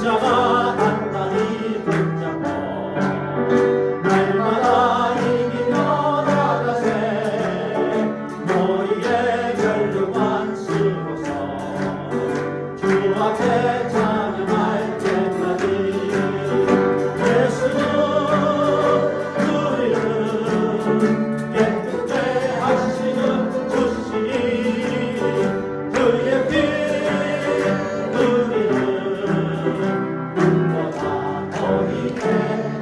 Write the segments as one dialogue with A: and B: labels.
A: 십자가 단단히 붙잡고 날마다 이기며 나가세 머리에 멸류관 쓰고서 주 앞에 찬양할 때까지 예수는 우리를 깨끗게 하시는 주시니 그의 피 우리를 눈보다 더 있게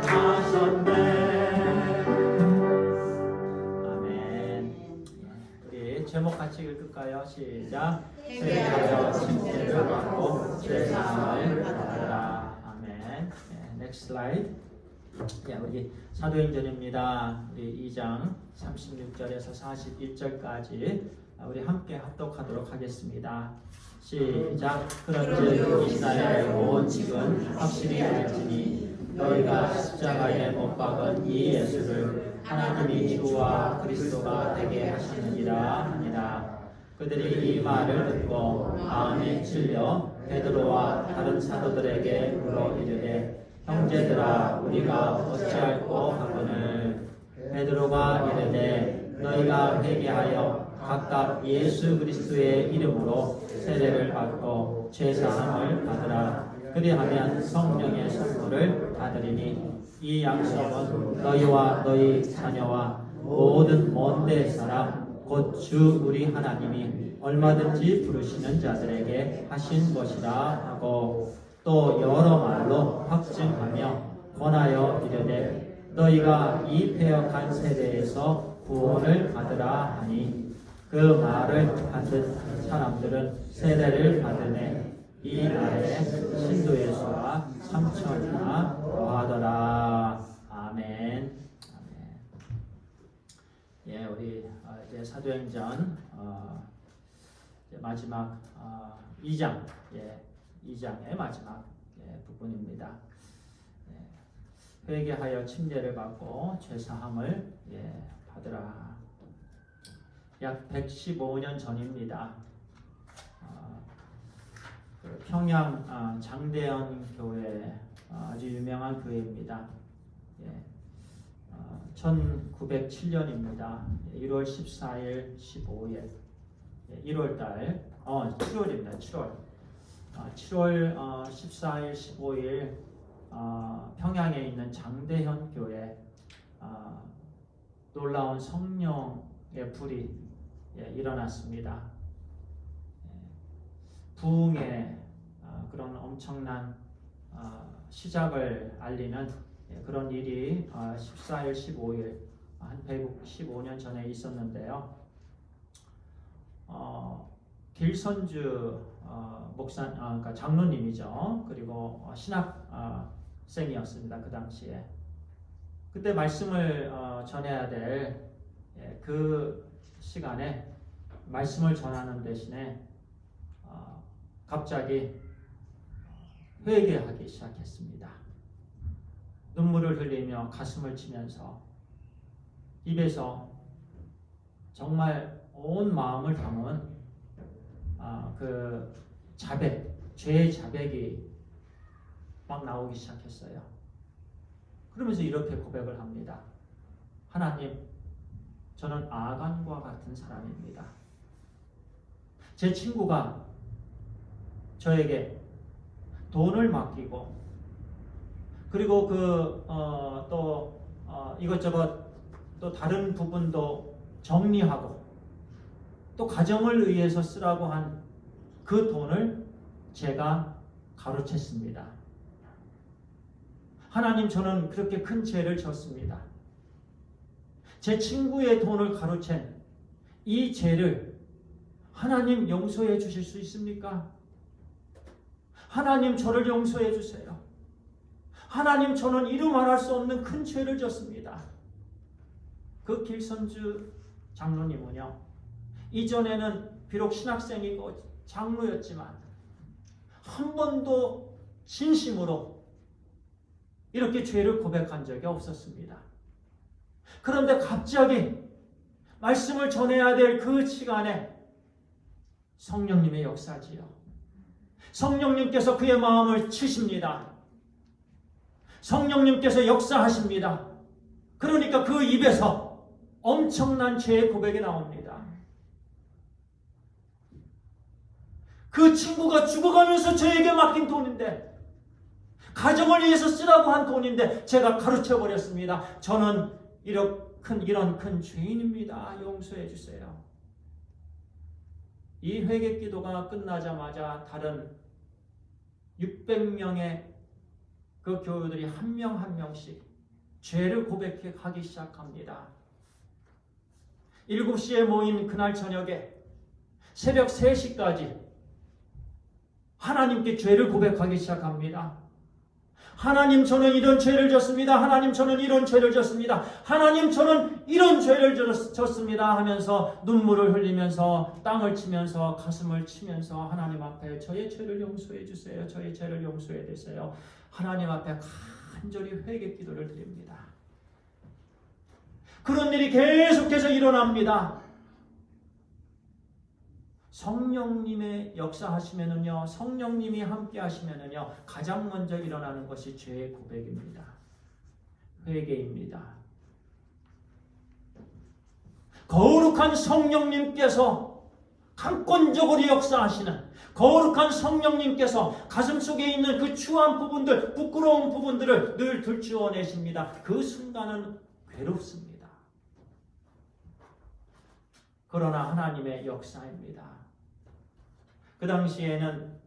A: 하셨네. 아멘. 우리 제목 같이 읽을까요? 시작. 회개하여 칭죄를 받고 죄사함을 받으라. 아멘. 넥스트 슬라이드. 우리 사도행전입니다. 우리 2장 36절에서 41절까지 우리 함께 합독하도록 하겠습니다. 시작. 그런즉 이스라엘 온 직은 확실히 알지니 너희가 십자가에 못 박은 이 예수를 하나님이 주와 그리스도가 되게 하셨느니라 하니라. 그들이 이 말을 듣고 마음에 찔려 베드로와 다른 사도들에게 물어 이르되 형제들아 우리가 어찌할꼬 하거늘. 베드로가 이르되 너희가 회개하여 각각 예수 그리스도의 이름으로 세례를 받고 죄사함을 받으라. 그리하면 성령의 선물을 받으리니 이 약속은 너희와 너희 자녀와 모든 먼데 사람 곧 주 우리 하나님이 얼마든지 부르시는 자들에게 하신 것이라 하고 또 여러 말로 확증하며 권하여 이르되 너희가 이 패역한 세대에서 구원을 받으라 하니 그 말을 받은 사람들은 세례를 받으매 이 날에 신도의 수가 3,000이나 더하더라. 아멘. 우리 이제 사도행전 이제 마지막 2장 2장의 마지막 부분입니다. 회개하여 침례를 받고 죄사함을 받으라. 약 115년 전입니다. 평양 장대현 교회 아주 유명한 교회입니다. 1907년입니다. 1월 14일, 15일, 1월달, 7월입니다. 7월 14일, 15일 평양에 있는 장대현 교회 놀라운 성령의 불이 일어났습니다. 부흥의 그런 엄청난 시작을 알리는 그런 일이 14일, 15일 한 115년 전에 있었는데요. 길선주 목사, 그러니까 장로님이죠. 그리고 신학생이었습니다. 그 당시에. 그때 말씀을 전해야 될 그 시간에 말씀을 전하는 대신에 갑자기 회개하기 시작했습니다. 눈물을 흘리며 가슴을 치면서 입에서 정말 온 마음을 담은 그 자백, 죄의 자백이 막 나오기 시작했어요. 그러면서 이렇게 고백을 합니다. 하나님, 저는 아간과 같은 사람입니다. 제 친구가 저에게 돈을 맡기고 그리고 이것저것 또 다른 부분도 정리하고 또 가정을 위해서 쓰라고 한 그 돈을 제가 가로챘습니다. 하나님, 저는 그렇게 큰 죄를 졌습니다. 제 친구의 돈을 가로챈 이 죄를 하나님 용서해 주실 수 있습니까? 하나님, 저를 용서해 주세요. 하나님, 저는 이루 말할 수 없는 큰 죄를 졌습니다. 그 길선주 장로님은요, 이전에는 비록 신학생이고 장로였지만 한 번도 진심으로 이렇게 죄를 고백한 적이 없었습니다. 그런데 갑자기 말씀을 전해야 될 그 시간에 성령님의 역사지요. 성령님께서 그의 마음을 치십니다. 성령님께서 역사하십니다. 그러니까 그 입에서 엄청난 죄의 고백이 나옵니다. 그 친구가 죽어가면서 저에게 맡긴 돈인데, 가정을 위해서 쓰라고 한 돈인데 제가 가르쳐버렸습니다. 저는 이런 큰 죄인입니다. 용서해 주세요. 이 회개 기도가 끝나자마자 다른 600명의 그 교우들이 한 명 한 명씩 죄를 고백해 가기 시작합니다. 7시에 모인 그날 저녁에 새벽 3시까지 하나님께 죄를 고백하기 시작합니다. 하나님, 저는 이런 죄를 졌습니다. 하나님, 저는 이런 죄를 졌습니다. 하나님, 저는 이런 죄를 졌습니다 하면서 눈물을 흘리면서 땅을 치면서 가슴을 치면서 하나님 앞에 저의 죄를 용서해 주세요. 저의 죄를 용서해 주세요. 하나님 앞에 간절히 회개 기도를 드립니다. 그런 일이 계속해서 일어납니다. 성령님의 역사하시면은요, 성령님이 함께 하시면은요, 가장 먼저 일어나는 것이 죄의 고백입니다. 회개입니다. 거룩한 성령님께서 강권적으로 역사하시는, 거룩한 성령님께서 가슴속에 있는 그 추한 부분들, 부끄러운 부분들을 늘 들추어내십니다. 그 순간은 괴롭습니다. 그러나 하나님의 역사입니다. 그 당시에는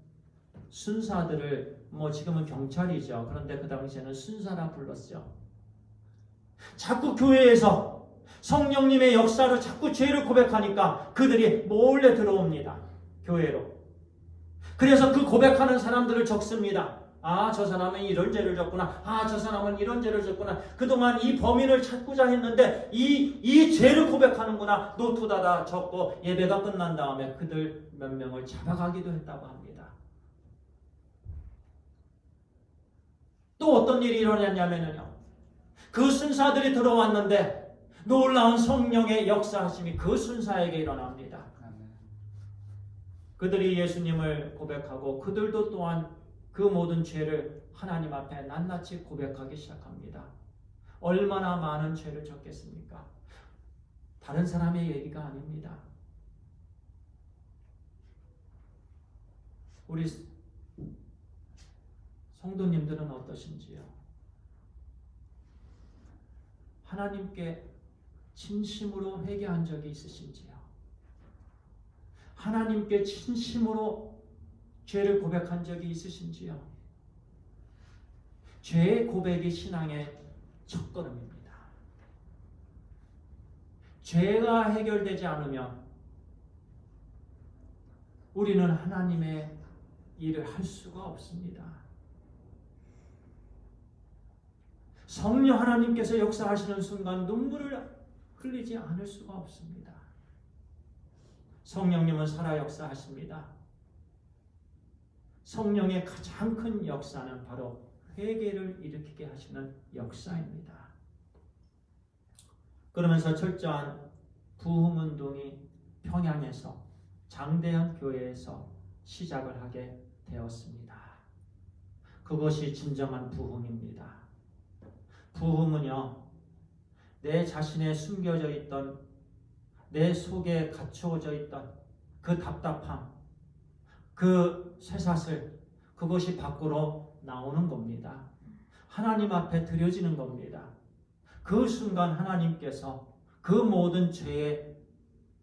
A: 순사들을, 지금은 경찰이죠. 그런데 그 당시에는 순사라 불렀죠. 자꾸 교회에서 성령님의 역사로 자꾸 죄를 고백하니까 그들이 몰래 들어옵니다. 교회로. 그래서 그 고백하는 사람들을 적습니다. 아, 저 사람은 이런 죄를 졌구나. 아, 저 사람은 이런 죄를 졌구나. 그동안 이 범인을 찾고자 했는데 이 죄를 고백하는구나. 노트다다 적고 예배가 끝난 다음에 그들 몇 명을 잡아가기도 했다고 합니다. 또 어떤 일이 일어났냐면요, 그 순사들이 들어왔는데 놀라운 성령의 역사하심이 그 순사에게 일어납니다. 그들이 예수님을 고백하고 그들도 또한 그 모든 죄를 하나님 앞에 낱낱이 고백하기 시작합니다. 얼마나 많은 죄를 졌겠습니까? 다른 사람의 얘기가 아닙니다. 우리 성도님들은 어떠신지요? 하나님께 진심으로 회개한 적이 있으신지요? 하나님께 진심으로 죄를 고백한 적이 있으신지요? 죄의 고백이 신앙의 첫걸음입니다. 죄가 해결되지 않으면 우리는 하나님의 일을 할 수가 없습니다. 성령 하나님께서 역사하시는 순간 눈물을 흘리지 않을 수가 없습니다. 성령님은 살아 역사하십니다. 성령의 가장 큰 역사는 바로 회개를 일으키게 하시는 역사입니다. 그러면서 철저한 부흥운동이 평양에서 장대현 교회에서 시작을 하게 되었습니다. 그것이 진정한 부흥입니다. 부흥은요, 내 자신에 숨겨져 있던, 내 속에 갇혀져 있던 그 답답함, 그 쇠사슬, 그것이 밖으로 나오는 겁니다. 하나님 앞에 드려지는 겁니다. 그 순간 하나님께서 그 모든 죄의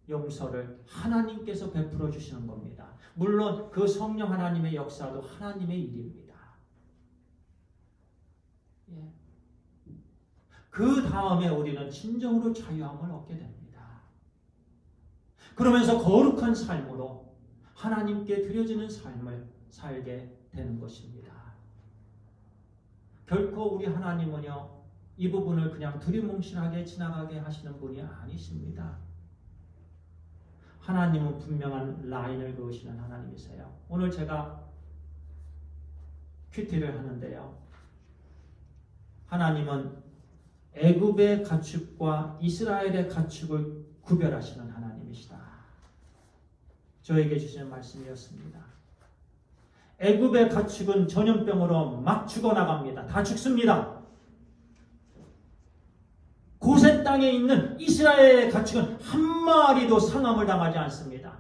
A: 용서를 하나님께서 베풀어 주시는 겁니다. 물론 그 성령 하나님의 역사도 하나님의 일입니다. 예. 그 다음에 우리는 진정으로 자유함을 얻게 됩니다. 그러면서 거룩한 삶으로 하나님께 드려지는 삶을 살게 되는 것입니다. 결코 우리 하나님은요, 이 부분을 그냥 두리뭉실하게 지나가게 하시는 분이 아니십니다. 하나님은 분명한 라인을 그으시는 하나님이세요. 오늘 제가 큐티를 하는데요, 하나님은 애굽의 가축과 이스라엘의 가축을 구별하시는 하나님이시다. 저에게 주시는 말씀이었습니다. 애굽의 가축은 전염병으로 막 죽어나갑니다. 다 죽습니다. 고센 땅에 있는 이스라엘의 가축은 한 마리도 상함을 당하지 않습니다.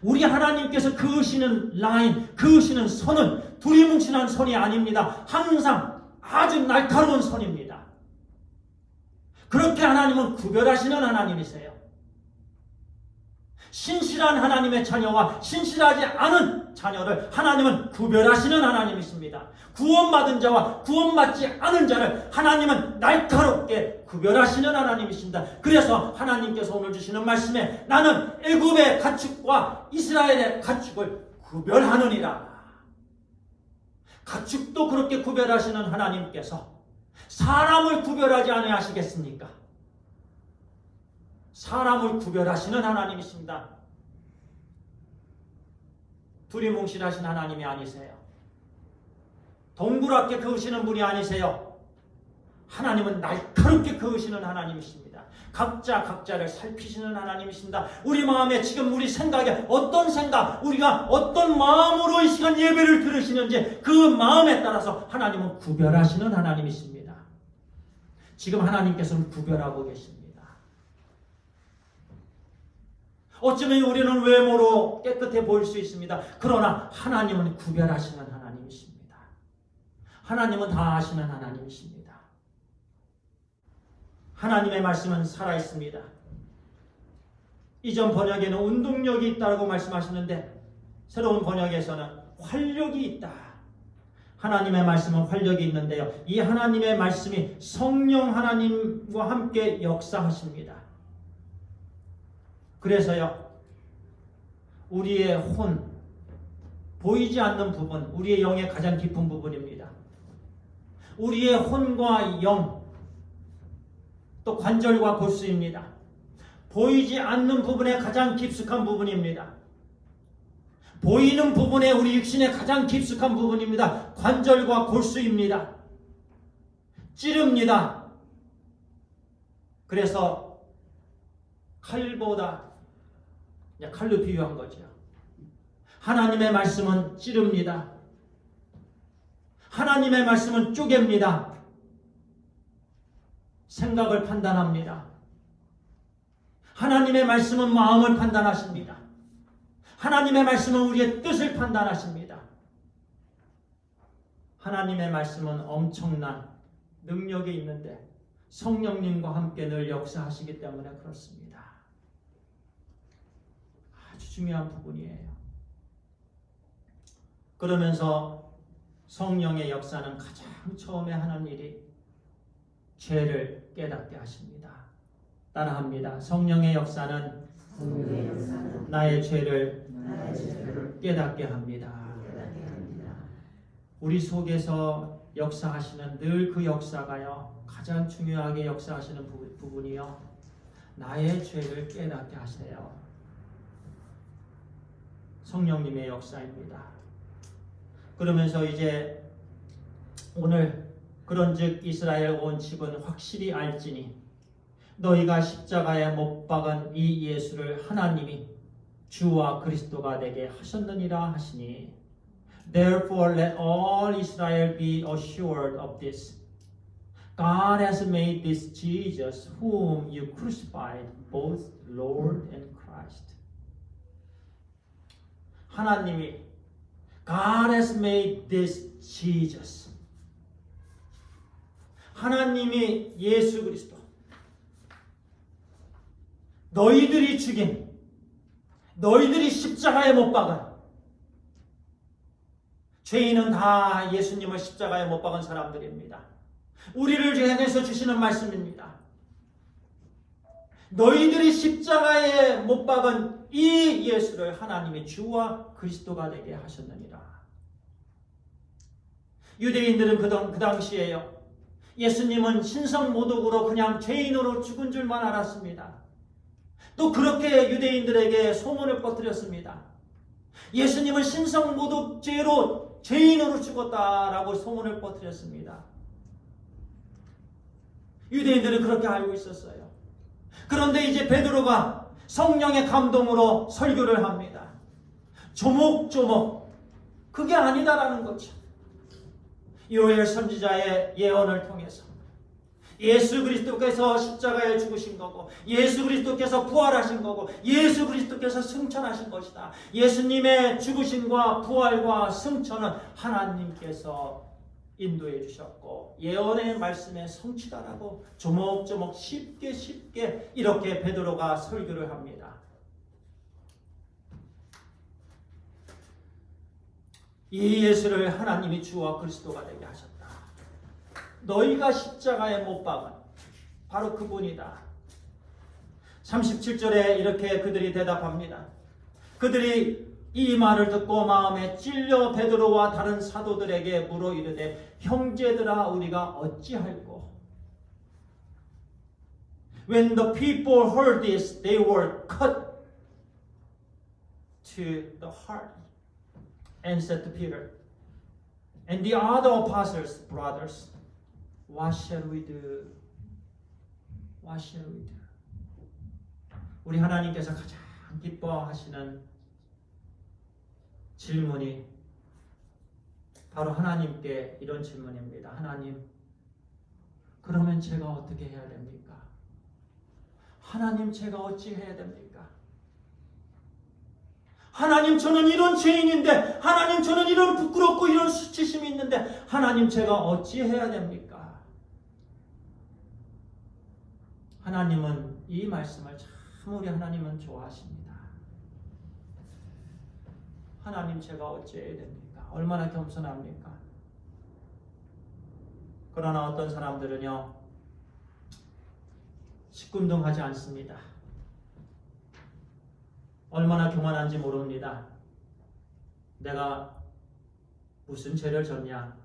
A: 우리 하나님께서 그으시는 라인, 그으시는 선은 두리뭉실한 선이 아닙니다. 항상 아주 날카로운 선입니다. 그렇게 하나님은 구별하시는 하나님이세요. 신실한 하나님의 자녀와 신실하지 않은 자녀를 하나님은 구별하시는 하나님이십니다. 구원받은 자와 구원받지 않은 자를 하나님은 날카롭게 구별하시는 하나님이십니다. 그래서 하나님께서 오늘 주시는 말씀에 나는 애굽의 가축과 이스라엘의 가축을 구별하느니라. 가축도 그렇게 구별하시는 하나님께서 사람을 구별하지 아니하시겠습니까? 사람을 구별하시는 하나님이십니다. 두리뭉실하신 하나님이 아니세요. 동그랗게 그으시는 분이 아니세요. 하나님은 날카롭게 그으시는 하나님이십니다. 각자를 살피시는 하나님이십니다. 우리 마음에 지금 우리 생각에 어떤 생각, 우리가 어떤 마음으로 이 시간 예배를 들으시는지 그 마음에 따라서 하나님은 구별하시는 하나님이십니다. 지금 하나님께서는 구별하고 계십니다. 어쩌면 우리는 외모로 깨끗해 보일 수 있습니다. 그러나 하나님은 구별하시는 하나님이십니다. 하나님은 다 아시는 하나님이십니다. 하나님의 말씀은 살아있습니다. 이전 번역에는 운동력이 있다고 말씀하시는데 새로운 번역에서는 활력이 있다. 하나님의 말씀은 활력이 있는데요. 이 하나님의 말씀이 성령 하나님과 함께 역사하십니다. 그래서요, 우리의 혼, 보이지 않는 부분, 우리의 영의 가장 깊은 부분입니다. 우리의 혼과 영, 또 관절과 골수입니다. 보이지 않는 부분의 가장 깊숙한 부분입니다. 보이는 부분에 우리 육신의 가장 깊숙한 부분입니다. 관절과 골수입니다. 찌릅니다. 그래서 칼보다 칼로 비유한 거죠. 하나님의 말씀은 찌릅니다. 하나님의 말씀은 쪼갭니다. 생각을 판단합니다. 하나님의 말씀은 마음을 판단하십니다. 하나님의 말씀은 우리의 뜻을 판단하십니다. 하나님의 말씀은 엄청난 능력이 있는데 성령님과 함께 늘 역사하시기 때문에 그렇습니다. 아주 중요한 부분이에요. 그러면서 성령의 역사는 가장 처음에 하는 일이 죄를 깨닫게 하십니다. 따라합니다. 성령의 역사는 나의 죄를 깨닫게 합니다. 우리 속에서 역사하시는 늘 그 역사가요, 가장 중요하게 역사하시는 부분이요, 나의 죄를 깨닫게 하세요. 성령님의 역사입니다. 그러면서 이제 오늘 그런즉 이스라엘 온 집은 확실히 알지니 너희가 십자가에 못 박은 이 예수를 하나님이 주와 그리스도가 되게 하셨느니라 하시니 Therefore let all Israel be assured of this. God has made this Jesus whom you crucified both Lord and Christ. 하나님이 God has made this Jesus. 하나님이 예수 그리스도, 너희들이 죽인, 너희들이 십자가에 못 박은, 죄인은 다 예수님을 십자가에 못 박은 사람들입니다. 우리를 향해서 주시는 말씀입니다. 너희들이 십자가에 못 박은 이 예수를 하나님이 주와 그리스도가 되게 하셨느니라. 유대인들은 그 당시에요, 예수님은 신성모독으로 그냥 죄인으로 죽은 줄만 알았습니다. 또 그렇게 유대인들에게 소문을 퍼뜨렸습니다. 예수님은 신성모독죄로 죄인으로 죽었다라고 소문을 퍼뜨렸습니다. 유대인들은 그렇게 알고 있었어요. 그런데 이제 베드로가 성령의 감동으로 설교를 합니다. 조목조목 그게 아니다라는 거죠. 요엘 선지자의 예언을 통해서 예수 그리스도께서 십자가에 죽으신 거고 예수 그리스도께서 부활하신 거고 예수 그리스도께서 승천하신 것이다. 예수님의 죽으심과 부활과 승천은 하나님께서 인도해 주셨고 예언의 말씀의 성취다라고 조목조목 쉽게 이렇게 베드로가 설교를 합니다. 이 예수를 하나님이 주와 그리스도가 되게 하셨다. 너희가 십자가에 못 박은 바로 그분이다. 37절에 이렇게 그들이 대답합니다. 그들이 이 말을 듣고 마음에 찔려 베드로와 다른 사도들에게 물어 이르되 형제들아 우리가 어찌할꼬? When the people heard this, they were cut to the heart and said to Peter and the other apostles, brothers, what shall we do? What shall we do? 우리 하나님께서 가장 기뻐하시는 질문이 바로 하나님께 이런 질문입니다. 하나님, 그러면 제가 어떻게 해야 됩니까? 하나님, 제가 어찌 해야 됩니까? 하나님, 저는 이런 죄인인데, 하나님, 저는 이런 부끄럽고 이런 수치심이 있는데, 하나님, 제가 어찌 해야 됩니까? 하나님은 이 말씀을 참 우리 하나님은 좋아하십니다. 하나님, 제가 어찌해야 됩니까? 얼마나 겸손합니까? 그러나 어떤 사람들은요, 시큰둥하지 않습니다. 얼마나 교만한지 모릅니다. 내가 무슨 죄를 졌냐?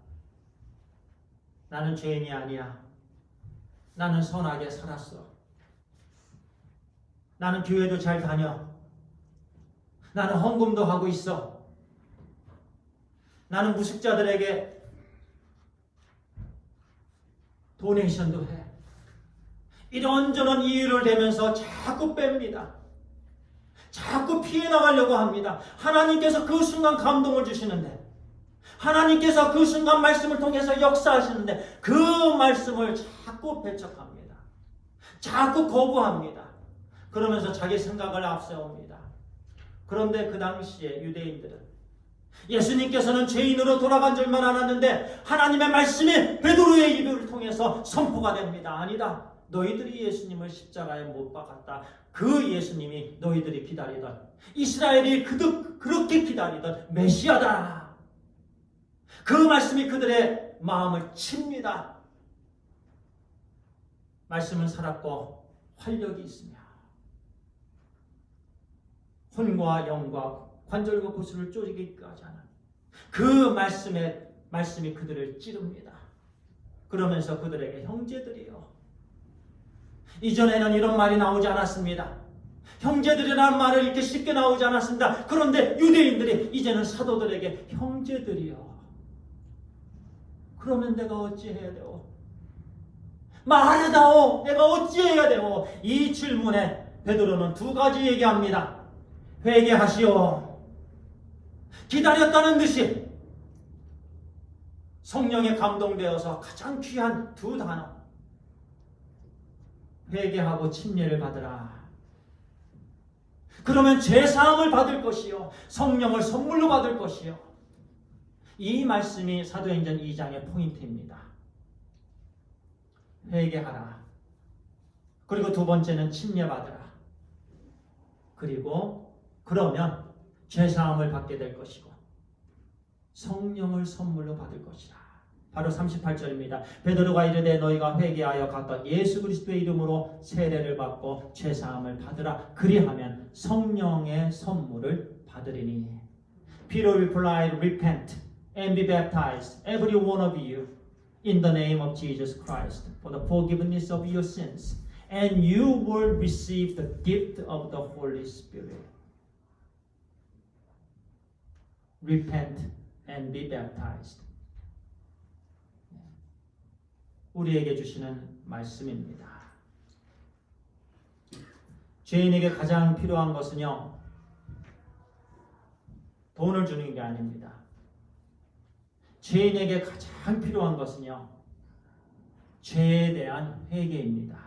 A: 나는 죄인이 아니야. 나는 선하게 살았어. 나는 교회도 잘 다녀. 나는 헌금도 하고 있어. 나는 무식자들에게 도네이션도 해. 이런저런 이유를 대면서 자꾸 뺍니다. 자꾸 피해 나가려고 합니다. 하나님께서 그 순간 감동을 주시는데, 하나님께서 그 순간 말씀을 통해서 역사하시는데 그 말씀을 자꾸 배척합니다. 자꾸 거부합니다. 그러면서 자기 생각을 앞세웁니다. 그런데 그 당시에 유대인들은 예수님께서는 죄인으로 돌아간 줄만 알았는데 하나님의 말씀이 베드로의 입을 통해서 선포가 됩니다. 아니다. 너희들이 예수님을 십자가에 못 박았다. 그 예수님이 너희들이 기다리던, 이스라엘이 그렇게 기다리던 메시아다. 그 말씀이 그들의 마음을 칩니다. 말씀은 살았고 활력이 있으며 혼과 영과 관절과 고수를 쪼개기까지 하는 그 말씀이 그들을 찌릅니다. 그러면서 그들에게 형제들이요. 이전에는 이런 말이 나오지 않았습니다. 형제들이라는 말을 이렇게 쉽게 나오지 않았습니다. 그런데 유대인들이 이제는 사도들에게 형제들이요. 그러면 내가 어찌해야 되오? 말하다오. 내가 어찌해야 되오? 이 질문에 베드로는 두 가지 얘기합니다. 회개하시오. 기다렸다는 듯이 성령에 감동되어서 가장 귀한 두 단어. 회개하고 침례를 받으라. 그러면 죄사함을 받을 것이요, 성령을 선물로 받을 것이요. 이 말씀이 사도행전 2장의 포인트입니다. 회개하라. 그리고 두 번째는 침례 받으라. 그리고 그러면 죄사함을 받게 될 것이고 성령을 선물로 받을 것이라. 바로 38절입니다. 베드로가 이르되 너희가 회개하여 각각 예수 그리스도의 이름으로 세례를 받고 죄사함을 받으라. 그리하면 성령의 선물을 받으리니. Peter replied, Repent and be baptized, every one of you, in the name of Jesus Christ, for the forgiveness of your sins, and you will receive the gift of the Holy Spirit. Repent and be baptized. 우리에게 주시는 말씀입니다. 죄인에게 가장 필요한 것은요, 돈을 주는 게 아닙니다. 죄인에게 가장 필요한 것은요, 죄에 대한 회개입니다.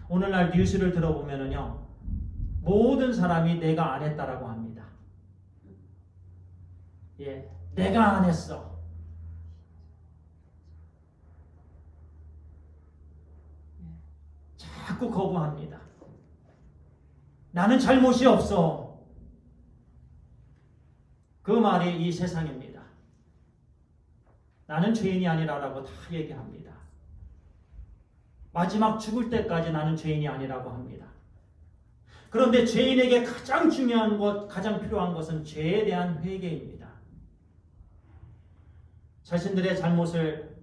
A: 오늘날 뉴스를 들어보면은요, 모든 사람이 내가 안 했다라고 합니다. 예, 내가 안 했어. 자꾸 거부합니다. 나는 잘못이 없어. 그 말이 이 세상입니다. 나는 죄인이 아니라고 다 얘기합니다. 마지막 죽을 때까지 나는 죄인이 아니라고 합니다. 그런데 죄인에게 가장 중요한 것, 가장 필요한 것은 죄에 대한 회개입니다. 자신들의 잘못을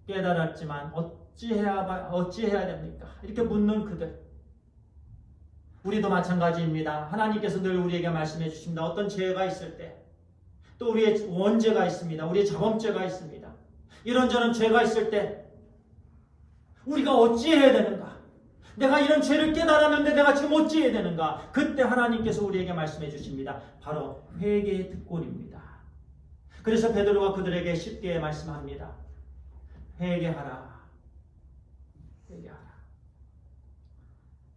A: 깨달았지만 어찌해야 됩니까? 이렇게 묻는 그들. 우리도 마찬가지입니다. 하나님께서 늘 우리에게 말씀해 주십니다. 어떤 죄가 있을 때, 또 우리의 원죄가 있습니다. 우리의 자범죄가 있습니다. 이런저런 죄가 있을 때 우리가 어찌해야 되는가? 내가 이런 죄를 깨달았는데 내가 지금 어찌해야 되는가? 그때 하나님께서 우리에게 말씀해 주십니다. 바로 회개의 특권입니다. 그래서 베드로가 그들에게 쉽게 말씀합니다. 회개하라. 회개하라.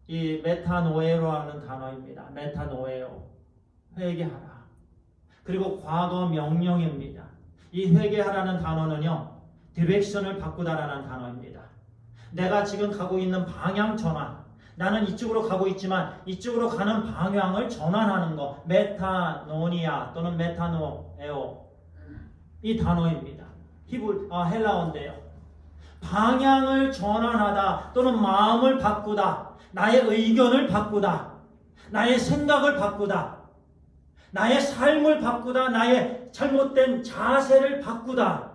A: 이 메타노에로라는 단어입니다. 메타노에로. 회개하라. 그리고 과거 명령입니다. 이 회개하라는 단어는요, 디렉션을 바꾸다라는 단어입니다. 내가 지금 가고 있는 방향 전환. 나는 이쪽으로 가고 있지만 이쪽으로 가는 방향을 전환하는 거. 메타노니아 또는 메타노에오. 이 단어입니다. 헬라어인데요. 방향을 전환하다 또는 마음을 바꾸다. 나의 의견을 바꾸다. 나의 생각을 바꾸다. 나의 삶을 바꾸다. 나의 잘못된 자세를 바꾸다.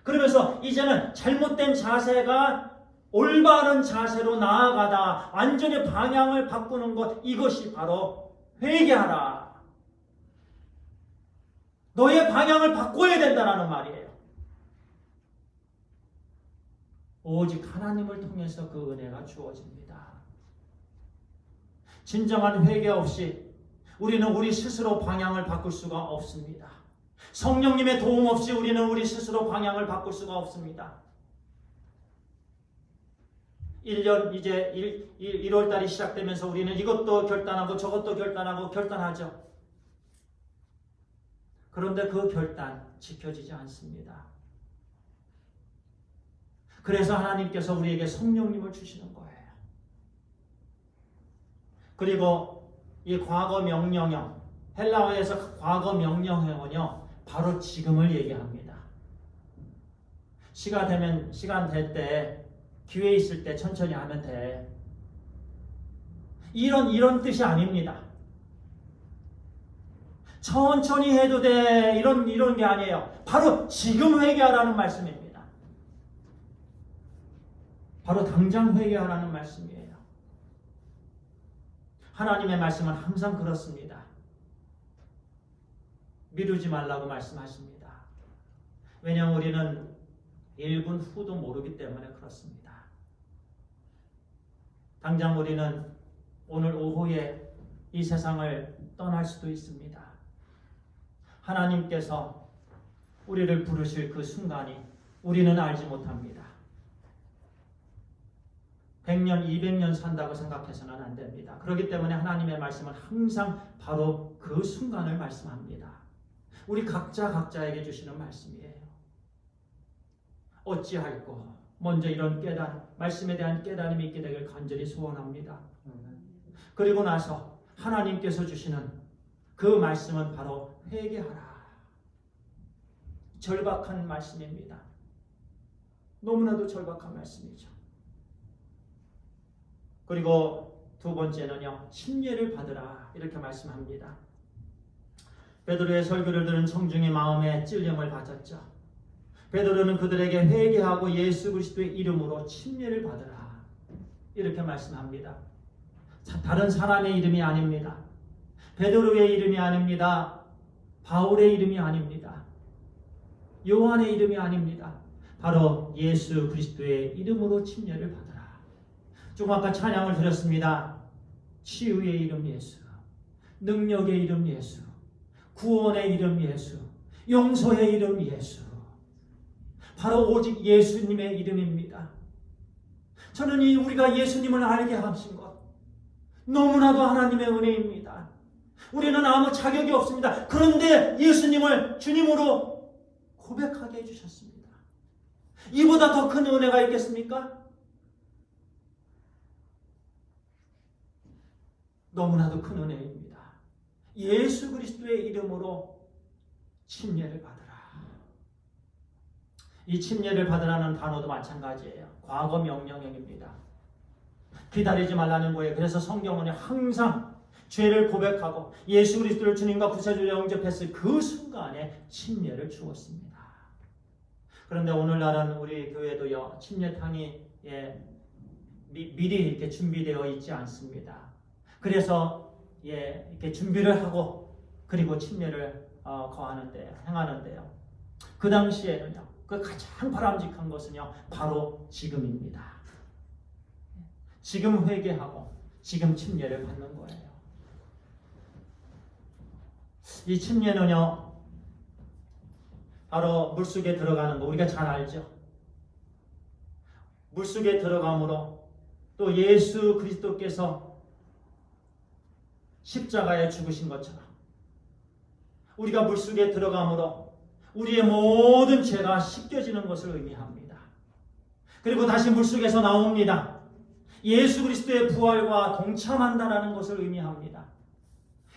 A: 그러면서 이제는 잘못된 자세가 올바른 자세로 나아가다. 완전히 방향을 바꾸는 것. 이것이 바로 회개하라. 너의 방향을 바꿔야 된다는 말이에요. 오직 하나님을 통해서 그 은혜가 주어집니다. 진정한 회개 없이 우리는 우리 스스로 방향을 바꿀 수가 없습니다. 성령님의 도움 없이 우리는 우리 스스로 방향을 바꿀 수가 없습니다. 1년 이제 1월달이 시작되면서 우리는 이것도 결단하고 저것도 결단하죠. 그런데 그 결단 지켜지지 않습니다. 그래서 하나님께서 우리에게 성령님을 주시는 거예요. 그리고 이 과거 명령형, 헬라어에서 과거 명령형은요, 바로 지금을 얘기합니다. 시간 될 때, 기회 있을 때 천천히 하면 돼. 이런 뜻이 아닙니다. 천천히 해도 돼. 이런 게 아니에요. 바로 지금 회개하라는 말씀입니다. 바로 당장 회개하라는 말씀이에요. 하나님의 말씀은 항상 그렇습니다. 미루지 말라고 말씀하십니다. 왜냐하면 우리는 1분 후도 모르기 때문에 그렇습니다. 당장 우리는 오늘 오후에 이 세상을 떠날 수도 있습니다. 하나님께서 우리를 부르실 그 순간이 우리는 알지 못합니다. 100년, 200년 산다고 생각해서는 안 됩니다. 그렇기 때문에 하나님의 말씀은 항상 바로 그 순간을 말씀합니다. 우리 각자에게 주시는 말씀이에요. 어찌할꼬 먼저 이런 말씀에 대한 깨달음이 있게 되길 간절히 소원합니다. 그리고 나서 하나님께서 주시는 그 말씀은 바로 회개하라. 절박한 말씀입니다. 너무나도 절박한 말씀이죠. 그리고 두 번째는요, 침례를 받으라 이렇게 말씀합니다. 베드로의 설교를 들은 청중이 마음에 찔림을 받았죠. 베드로는 그들에게 회개하고 예수 그리스도의 이름으로 침례를 받으라 이렇게 말씀합니다. 다른 사람의 이름이 아닙니다. 베드로의 이름이 아닙니다. 바울의 이름이 아닙니다. 요한의 이름이 아닙니다. 바로 예수 그리스도의 이름으로 침례를 받으라. 조금 아까 찬양을 드렸습니다. 치유의 이름 예수, 능력의 이름 예수, 구원의 이름 예수, 용서의 이름 예수. 바로 오직 예수님의 이름입니다. 저는 우리가 예수님을 알게 하신 것 너무나도 하나님의 은혜입니다. 우리는 아무 자격이 없습니다. 그런데 예수님을 주님으로 고백하게 해주셨습니다. 이보다 더 큰 은혜가 있겠습니까? 너무나도 큰 은혜입니다. 예수 그리스도의 이름으로 침례를 받으라. 이 침례를 받으라는 단어도 마찬가지예요. 과거 명령형입니다. 기다리지 말라는 거예요. 그래서 성경은 항상 죄를 고백하고 예수 그리스도를 주님과 구세주로 영접했을 그 순간에 침례를 주었습니다. 그런데 오늘날은 우리 교회도요, 침례탕이 미리 이렇게 준비되어 있지 않습니다. 그래서 이렇게 준비를 하고 그리고 침례를 행하는데요. 그 당시에는요, 그 가장 바람직한 것은요, 바로 지금입니다. 지금 회개하고 지금 침례를 받는 거예요. 이 침례는요, 바로 물속에 들어가는 거 우리가 잘 알죠. 물속에 들어감으로 또 예수 그리스도께서 십자가에 죽으신 것처럼 우리가 물속에 들어감으로 우리의 모든 죄가 씻겨지는 것을 의미합니다. 그리고 다시 물속에서 나옵니다. 예수 그리스도의 부활과 동참한다는 것을 의미합니다.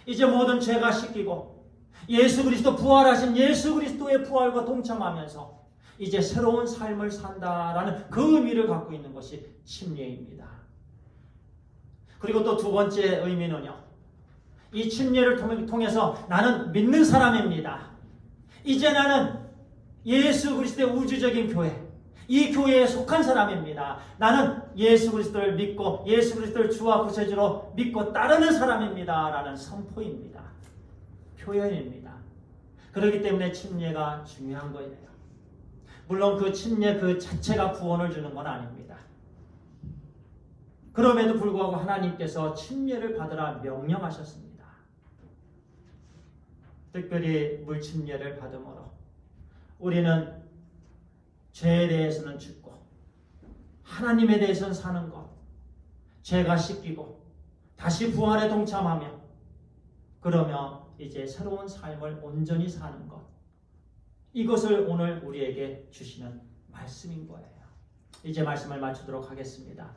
A: 이제 모든 죄가 씻기고 예수 그리스도 부활하신 예수 그리스도의 부활과 동참하면서 이제 새로운 삶을 산다라는 그 의미를 갖고 있는 것이 침례입니다. 그리고 또 두 번째 의미는요, 이 침례를 통해서 나는 믿는 사람입니다. 이제 나는 예수 그리스도의 우주적인 교회, 이 교회에 속한 사람입니다. 나는 예수 그리스도를 믿고 예수 그리스도를 주와 구세주로 믿고 따르는 사람입니다. 라는 선포입니다. 표현입니다. 그렇기 때문에 침례가 중요한 거예요. 물론 그 침례 그 자체가 구원을 주는 건 아닙니다. 그럼에도 불구하고 하나님께서 침례를 받으라 명령하셨습니다. 특별히 물침례를 받음으로 우리는 죄에 대해서는 죽고 하나님에 대해서는 사는 것, 죄가 씻기고 다시 부활에 동참하며 그러며 이제 새로운 삶을 온전히 사는 것, 이것을 오늘 우리에게 주시는 말씀인 거예요. 이제 말씀을 마치도록 하겠습니다.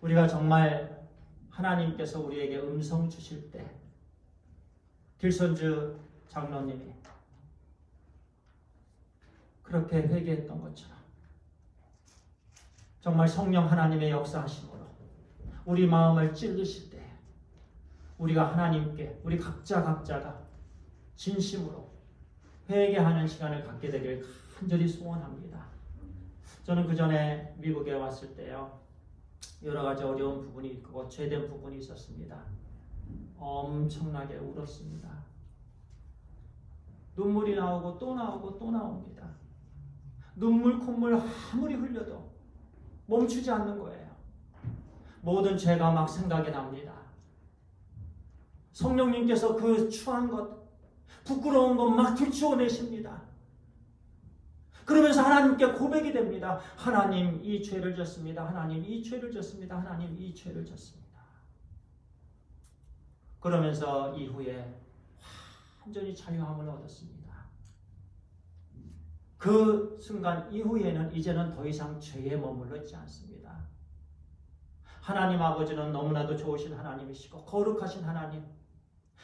A: 우리가 정말 하나님께서 우리에게 음성 주실 때 길선주 장로님이 그렇게 회개했던 것처럼 정말 성령 하나님의 역사하심으로 우리 마음을 찔르실 때 우리가 하나님께 우리 각자가 진심으로 회개하는 시간을 갖게 되길 간절히 소원합니다. 저는 그 전에 미국에 왔을 때요, 여러 가지 어려운 부분이 있고 죄된 부분이 있었습니다. 엄청나게 울었습니다. 눈물이 나오고 또 나오고 또 나옵니다. 눈물 콧물 아무리 흘려도 멈추지 않는 거예요. 모든 죄가 막 생각이 납니다. 성령님께서 그 추한 것, 부끄러운 것 막 들추어내십니다. 그러면서 하나님께 고백이 됩니다. 하나님, 이 죄를 졌습니다. 하나님, 이 죄를 졌습니다. 하나님, 이 죄를 졌습니다. 그러면서 이후에 완전히 자유함을 얻었습니다. 그 순간 이후에는 이제는 더 이상 죄에 머물러 있지 않습니다. 하나님 아버지는 너무나도 좋으신 하나님이시고 거룩하신 하나님,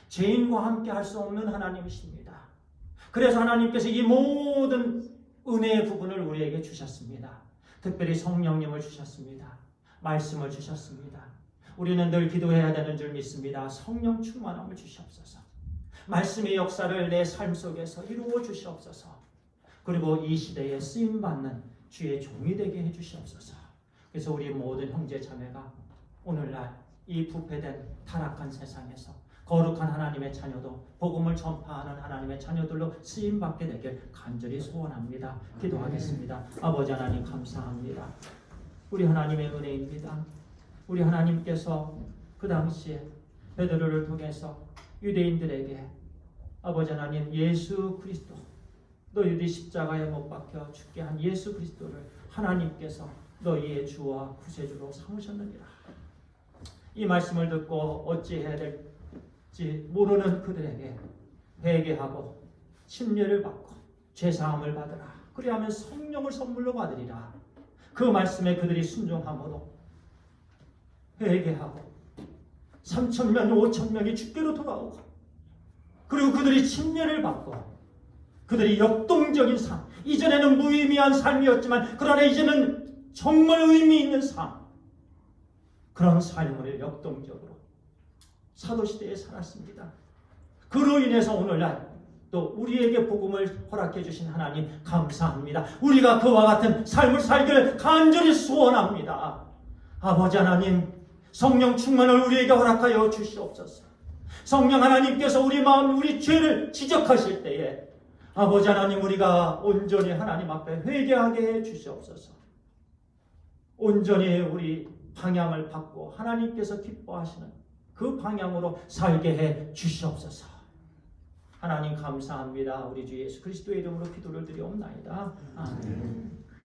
A: 죄인과 함께 할 수 없는 하나님이십니다. 그래서 하나님께서 이 모든 은혜의 부분을 우리에게 주셨습니다. 특별히 성령님을 주셨습니다. 말씀을 주셨습니다. 우리는 늘 기도해야 되는 줄 믿습니다. 성령 충만함을 주시옵소서. 말씀의 역사를 내 삶 속에서 이루어 주시옵소서. 그리고 이 시대에 쓰임받는 주의 종이 되게 해주시옵소서. 그래서 우리 모든 형제 자매가 오늘날 이 부패된 타락한 세상에서 거룩한 하나님의 자녀도 복음을 전파하는 하나님의 자녀들로 쓰임받게 되길 간절히 소원합니다. 기도하겠습니다. 아버지 하나님 감사합니다. 우리 하나님의 은혜입니다. 우리 하나님께서 그 당시에 베드로를 통해서 유대인들에게 아버지 하나님 예수 그리스도 너희들이 십자가에 못 박혀 죽게 한 예수 그리스도를 하나님께서 너희의 주와 구세주로 삼으셨느니라. 이 말씀을 듣고 어찌해야 될지 모르는 그들에게 회개하고 침례를 받고 죄사함을 받으라. 그리하면 성령을 선물로 받으리라. 그 말씀에 그들이 순종함으로 회개하고 3,000명, 5,000명이 주께로 돌아오고 그리고 그들이 침례를 받고 그들이 역동적인 삶, 이전에는 무의미한 삶이었지만 그러나 이제는 정말 의미 있는 삶, 그런 삶을 역동적으로 사도시대에 살았습니다. 그로 인해서 오늘날 또 우리에게 복음을 허락해 주신 하나님 감사합니다. 우리가 그와 같은 삶을 살기를 간절히 소원합니다. 아버지 하나님, 성령 충만을 우리에게 허락하여 주시옵소서. 성령 하나님께서 우리 마음, 우리 죄를 지적하실 때에 아버지 하나님, 우리가 온전히 하나님 앞에 회개하게 해 주시옵소서. 온전히 우리 방향을 받고 하나님께서 기뻐하시는 그 방향으로 살게 해 주시옵소서. 하나님 감사합니다. 우리 주 예수 그리스도의 이름으로 기도를 드리옵나이다. 아멘.